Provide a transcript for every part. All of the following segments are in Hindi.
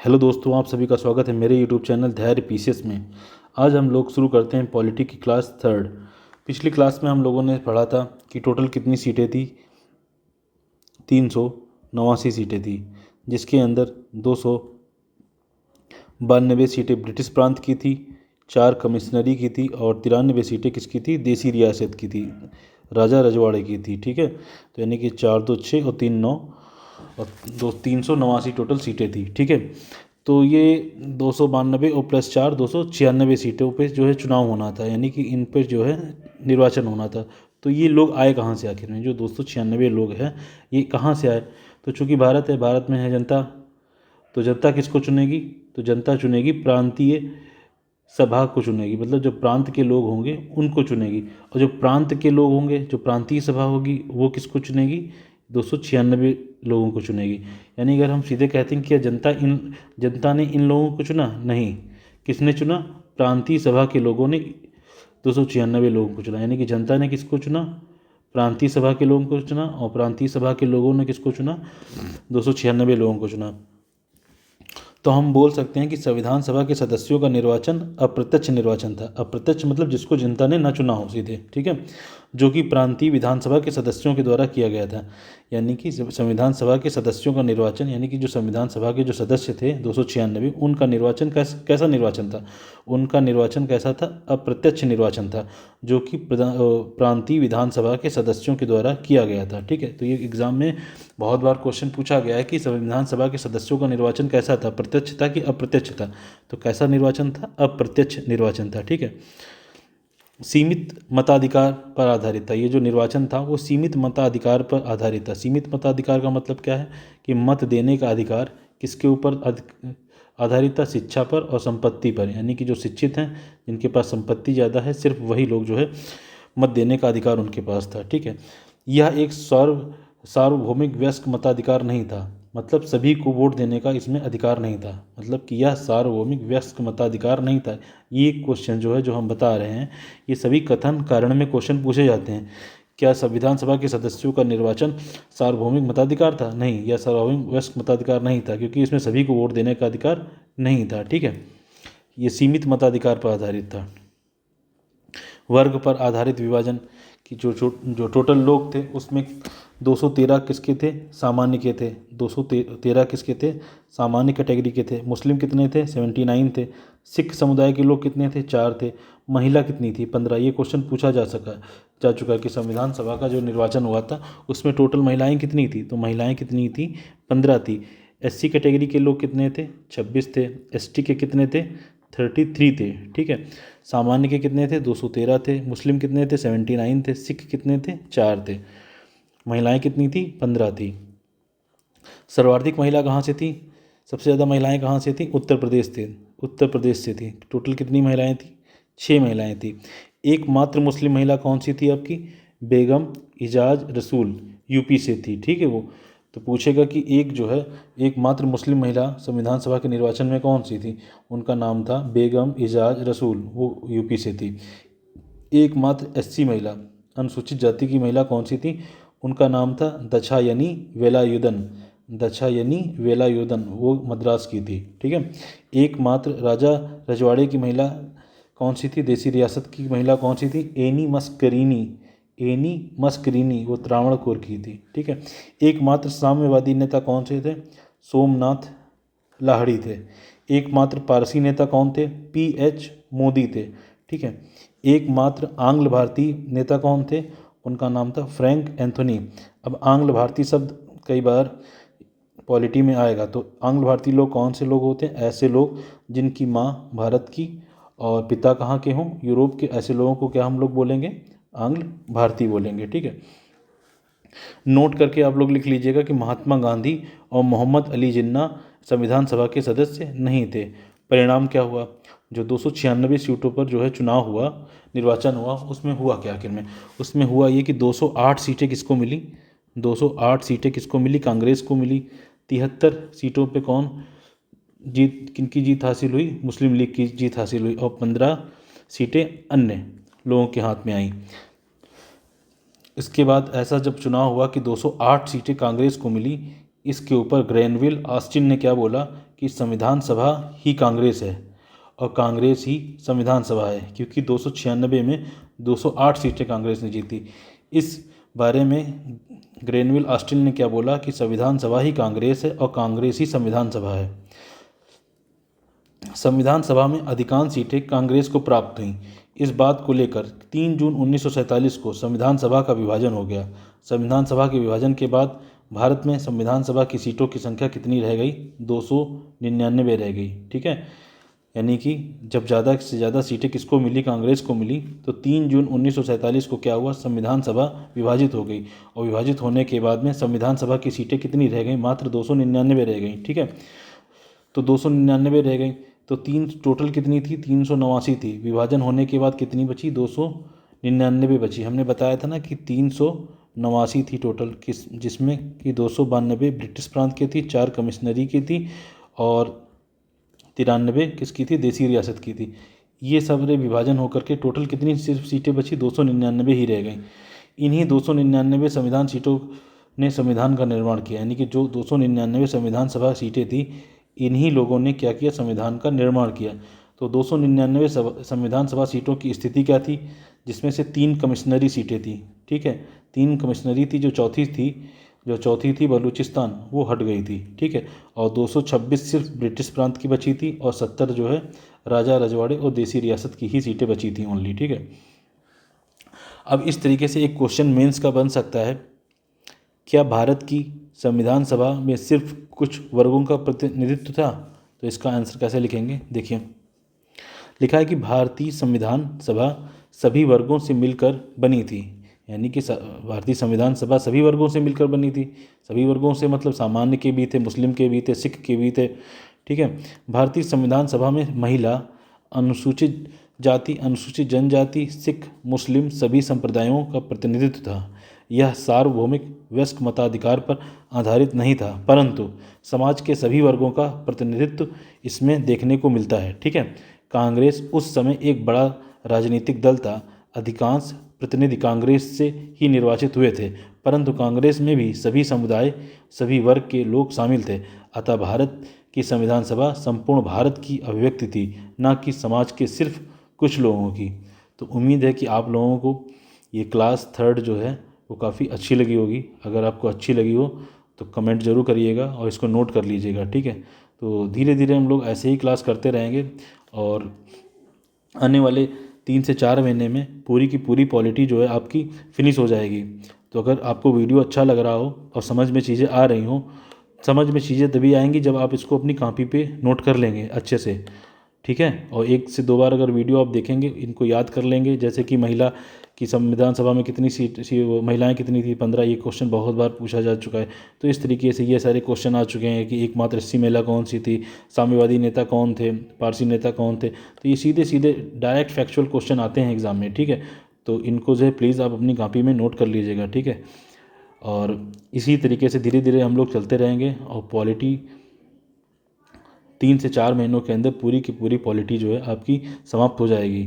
हेलो दोस्तों, आप सभी का स्वागत है मेरे यूट्यूब चैनल धैर्य पीसीएस में। आज हम लोग शुरू करते हैं पॉलिटी की क्लास थर्ड। पिछली क्लास में हम लोगों ने पढ़ा था कि टोटल कितनी सीटें थी। 389 सीटें थी, जिसके अंदर 292 सीटें ब्रिटिश प्रांत की थी, 4 कमिश्नरी की थी और 93 सीटें किसकी थी, देसी रियासत की थी, राजा रजवाड़े की थी। ठीक है, तो यानी कि 4 2 6 और 3 9 और 389 टोटल सीटें थी। ठीक है, तो ये 292 और प्लस 4 296 सीटों पे जो है चुनाव होना था, यानी कि इन पर जो है निर्वाचन होना था। तो ये लोग आए कहाँ से आखिर में, जो 296 लोग हैं ये कहाँ से आए? तो चूँकि भारत है, भारत में है जनता, तो जनता किसको चुनेगी? तो जनता चुनेगी प्रांतीय सभा को चुनेगी, मतलब जो प्रांत के लोग होंगे उनको चुनेगी। और जो प्रांत के लोग होंगे, जो प्रांतीय सभा होगी, वो किसको चुनेगी? 296 लोगों को चुनेगी। यानी अगर हम सीधे कहते हैं कि जनता ने इन लोगों को चुना, नहीं, किसने चुना? प्रांतीय सभा के लोगों ने 296 लोगों को चुना। यानी कि जनता ने किसको चुना? प्रांतीय सभा के लोगों को चुना, और प्रांतीय सभा के लोगों ने किसको चुना? 296 लोगों को चुना। तो हम बोल सकते हैं कि संविधान सभा के सदस्यों का निर्वाचन अप्रत्यक्ष निर्वाचन था। अप्रत्यक्ष मतलब जिसको जनता ने न चुना हो सीधे, ठीक है, जो कि प्रांतीय विधानसभा के सदस्यों के द्वारा किया गया था। यानी कि संविधान सभा के सदस्यों का निर्वाचन, यानी कि जो संविधान सभा के जो सदस्य थे 296, उनका निर्वाचन कैसा निर्वाचन था? उनका निर्वाचन कैसा था? अप्रत्यक्ष निर्वाचन था, जो कि प्रांतीय विधानसभा के सदस्यों के द्वारा किया गया था। ठीक है, तो ये एग्जाम में बहुत बार क्वेश्चन पूछा गया है कि संविधान सभा के सदस्यों का निर्वाचन कैसा था, प्रत्यक्ष था कि अप्रत्यक्ष था? तो कैसा निर्वाचन था? अप्रत्यक्ष निर्वाचन था। ठीक है, सीमित मताधिकार पर आधारित था। ये जो निर्वाचन था वो सीमित मताधिकार पर आधारित था। सीमित मताधिकार का मतलब क्या है कि मत देने का अधिकार किसके ऊपर आधारित था? शिक्षा पर और संपत्ति पर। यानी कि जो शिक्षित हैं, जिनके पास संपत्ति ज़्यादा है, सिर्फ वही लोग जो है मत देने का अधिकार उनके पास था। ठीक है, यह एक सार्वभौमिक वयस्क मताधिकार नहीं था, मतलब सभी को वोट देने का इसमें अधिकार नहीं था, मतलब कि यह सार्वभौमिक वयस्क मताधिकार नहीं था। ये क्वेश्चन जो है, जो हम बता रहे हैं, ये सभी कथन कारण में क्वेश्चन पूछे जाते हैं। क्या संविधान सभा के सदस्यों का निर्वाचन सार्वभौमिक मताधिकार था? नहीं, यह सार्वभौमिक वयस्क मताधिकार नहीं था, क्योंकि इसमें सभी को वोट देने का अधिकार नहीं था। ठीक है, ये सीमित मताधिकार पर आधारित था। वर्ग पर आधारित विभाजन कि जो टोटल लोग थे उसमें 213 किसके थे? सामान्य के थे। 213 किसके थे? सामान्य कैटेगरी के थे। मुस्लिम कितने थे? 79 थे। सिख समुदाय के लोग कितने थे? 4 थे। महिला कितनी थी? 15। ये क्वेश्चन पूछा जा चुका है कि संविधान सभा का जो निर्वाचन हुआ था उसमें टोटल महिलाएं कितनी थी? तो महिलाएं कितनी थी? 15 थी। एससी कैटेगरी के लोग कितने थे? 26 थे। एसटी के कितने थे? 33 थे। ठीक है, सामान्य के कितने थे? 213 थे। मुस्लिम कितने थे? 79 थे। सिख कितने थे? 4 थे। महिलाएं कितनी थी? 15 थी। सर्वाधिक महिला कहाँ से थी? सबसे ज़्यादा महिलाएं कहाँ से थी? उत्तर प्रदेश थे, उत्तर प्रदेश से थी। टोटल कितनी महिलाएं थी? 6 महिलाएं थी। एकमात्र मुस्लिम महिला कौन सी थी आपकी? बेगम इजाज रसूल, यूपी से थी। ठीक है, वो तो पूछेगा कि एक जो है एकमात्र मुस्लिम महिला संविधान सभा के निर्वाचन में कौन सी थी? उनका नाम था बेगम इजाज रसूल, वो यूपी से थी। एकमात्र एससी महिला, अनुसूचित जाति की महिला कौन सी थी? उनका नाम था दक्षायनी वेलायुधन, दक्षायनी वेलायुधन, वो मद्रास की थी। ठीक है, एकमात्र राजा रजवाड़े की महिला कौन सी थी? देसी रियासत की महिला कौन सी थी? एनी मस्करीनी, एनी मस्करीनी, वो त्रावणकोर की थी। ठीक है, एकमात्र साम्यवादी नेता कौन से थे? सोमनाथ लाहिड़ी थे। एकमात्र पारसी नेता कौन थे? पीएच मोदी थे। ठीक है, एकमात्र आंग्ल भारतीय नेता कौन थे? उनका नाम था फ्रैंक एंथोनी। अब आंग्ल भारतीय शब्द कई बार पॉलिटी में आएगा, तो आंग्ल भारतीय लोग कौन से लोग होते हैं? ऐसे लोग जिनकी माँ भारत की और पिता कहाँ के हों? यूरोप के। ऐसे लोगों को क्या हम लोग बोलेंगे? आंग्ल भारतीय बोलेंगे। ठीक है, नोट करके आप लोग लिख लीजिएगा कि महात्मा गांधी और मोहम्मद अली जिन्ना संविधान सभा के सदस्य नहीं थे। परिणाम क्या हुआ? जो 296 सीटों पर जो है चुनाव हुआ, निर्वाचन हुआ, उसमें हुआ क्या आखिर में? उसमें हुआ ये कि 208 सीटें किसको मिली? 208 सीटें किसको मिली? कांग्रेस को मिली। 73 सीटों पे कौन किनकी जीत हासिल हुई? मुस्लिम लीग की जीत हासिल हुई। और 15 सीटें अन्य लोगों के हाथ में आई। इसके बाद ऐसा जब चुनाव हुआ कि 208 सीटें कांग्रेस को मिली, इसके ऊपर ग्रैनविल ऑस्टिन ने क्या बोला कि संविधान सभा ही कांग्रेस है और कांग्रेस ही संविधान सभा है, क्योंकि 296 में 208 सीटें कांग्रेस ने जीती। इस बारे में ग्रेनविल ऑस्टिन ने क्या बोला कि संविधान सभा ही कांग्रेस है और कांग्रेस ही संविधान सभा है। संविधान सभा में अधिकांश सीटें कांग्रेस को प्राप्त हुईं। इस बात को लेकर 3 जून 1947 को संविधान सभा का विभाजन हो गया। संविधान सभा के विभाजन के बाद भारत में संविधान सभा की सीटों की संख्या कितनी रह गई? 299 रह गई। ठीक है, यानी कि जब ज़्यादा से ज़्यादा सीटें किसको मिली? कांग्रेस को मिली। तो 3 जून 1947 को क्या हुआ? संविधान सभा विभाजित हो गई और विभाजित होने के बाद में संविधान सभा की सीटें कितनी रह गई? मात्र 299 रह गई। ठीक है, तो 299 रह गई, तो टोटल कितनी थी? 389 थी। विभाजन होने के बाद कितनी बची? 299 बची। हमने बताया था ना कि 389 थी टोटल, जिसमें कि 292 ब्रिटिश प्रांत की थी, 4 कमिश्नरी की थी और 93 किसकी थी? देसी रियासत की थी। ये सब विभाजन होकर के टोटल कितनी सिर्फ सीटें बची? 299 ही रह गई। इन्हीं 299 संविधान सीटों ने संविधान का निर्माण किया, यानी कि जो 299 संविधान सभा सीटें थी, इन्हीं लोगों ने क्या किया? संविधान का निर्माण किया। तो 299 संविधान सभा सीटों की स्थिति क्या थी? जिसमें से 3 कमिश्नरी सीटें थी। ठीक है, 3 कमिश्नरी थी। जो चौथी थी बलूचिस्तान, वो हट गई थी। ठीक है, और 226 सिर्फ ब्रिटिश प्रांत की बची थी और 70 जो है राजा रजवाड़े और देसी रियासत की ही सीटें बची थी ओनली। ठीक है, अब इस तरीके से एक क्वेश्चन मेंस का बन सकता है, क्या भारत की संविधान सभा में सिर्फ कुछ वर्गों का प्रतिनिधित्व था? तो इसका आंसर कैसे लिखेंगे? देखिए, लिखा है कि भारतीय संविधान सभा सभी वर्गों से मिलकर बनी थी, यानी कि भारतीय संविधान सभा सभी वर्गों से मिलकर बनी थी। सभी वर्गों से मतलब सामान्य के भी थे, मुस्लिम के भी थे, सिख के भी थे। ठीक है, भारतीय संविधान सभा में महिला, अनुसूचित जाति, अनुसूचित जनजाति, सिख, मुस्लिम सभी संप्रदायों का प्रतिनिधित्व था। यह सार्वभौमिक वयस्क मताधिकार पर आधारित नहीं था, परंतु समाज के सभी वर्गों का प्रतिनिधित्व इसमें देखने को मिलता है। ठीक है, कांग्रेस उस समय एक बड़ा राजनीतिक दल था। अधिकांश प्रतिनिधि कांग्रेस से ही निर्वाचित हुए थे, परंतु कांग्रेस में भी सभी समुदाय, सभी वर्ग के लोग शामिल थे। अतः भारत की संविधान सभा संपूर्ण भारत की अभिव्यक्ति थी, न कि समाज के सिर्फ कुछ लोगों की। तो उम्मीद है कि आप लोगों को ये क्लास 3 जो है वो काफ़ी अच्छी लगी होगी। अगर आपको अच्छी लगी हो तो कमेंट ज़रूर करिएगा और इसको नोट कर लीजिएगा। ठीक है, तो धीरे धीरे हम लोग ऐसे ही क्लास करते रहेंगे और आने वाले 3 से 4 महीने में पूरी की पूरी पॉलिटी जो है आपकी फिनिश हो जाएगी। तो अगर आपको वीडियो अच्छा लग रहा हो और समझ में चीज़ें आ रही हों, समझ में चीज़ें तभी आएंगी जब आप इसको अपनी कॉपी पे नोट कर लेंगे अच्छे से। ठीक है, और 1 से 2 बार अगर वीडियो आप देखेंगे, इनको याद कर लेंगे, जैसे कि महिला की संविधान सभा में कितनी महिलाएं कितनी थी? 15। ये क्वेश्चन बहुत बार पूछा जा चुका है। तो इस तरीके से ये सारे क्वेश्चन आ चुके हैं कि एकमात्र एससी महिला कौन सी थी, साम्यवादी नेता कौन थे, पारसी नेता कौन थे। तो ये सीधे सीधे डायरेक्ट फैक्चुअल क्वेश्चन आते हैं एग्ज़ाम में। ठीक है, तो इनको जो है प्लीज़ आप अपनी कॉपी में नोट कर लीजिएगा। ठीक है, और इसी तरीके से धीरे धीरे हम लोग चलते रहेंगे और पॉलिटी 3 से 4 महीनों के अंदर पूरी की पूरी पॉलिटी जो है आपकी समाप्त हो जाएगी।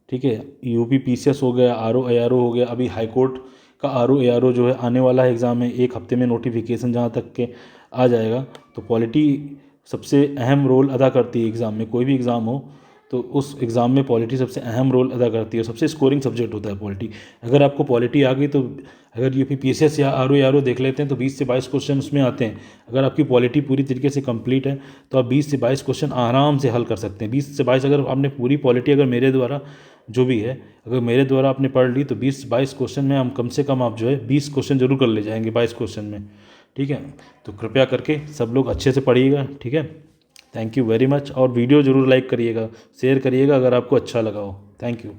ठीक है, यूपी पीसीएस हो गया, आरओ एआरओ हो गया, अभी हाई कोर्ट का आरओ एआरओ जो है आने वाला है एग्ज़ाम में, 1 हफ्ते में नोटिफिकेशन जहाँ तक के आ जाएगा। तो पॉलिटी सबसे अहम रोल अदा करती है एग्ज़ाम में। कोई भी एग्ज़ाम हो तो उस एग्ज़ाम में पॉलिटी सबसे अहम रोल अदा करती है, सबसे स्कोरिंग सब्जेक्ट होता है पॉलिटी। अगर आपको पॉलिटी आ गई तो अगर यूपी पीसीएस या आरओ देख लेते हैं तो 20 से 22 क्वेश्चन उसमें आते हैं। अगर आपकी पॉलिटी पूरी तरीके से कंप्लीट है तो आप 20 से 22 क्वेश्चन आराम से हल कर सकते हैं। 20 से 22 अगर आपने पूरी पॉलिटी अगर मेरे द्वारा जो भी है अगर मेरे द्वारा आपने पढ़ ली तो 20 से 22 क्वेश्चन में हम कम से कम आप जो है 20 क्वेश्चन जरूर कर ले जाएंगे 22 क्वेश्चन में। ठीक है, तो कृपया करके सब लोग अच्छे से पढ़िएगा। ठीक है, थैंक यू वेरी मच। और वीडियो ज़रूर लाइक करिएगा, शेयर करिएगा अगर आपको अच्छा लगा हो। Thank you.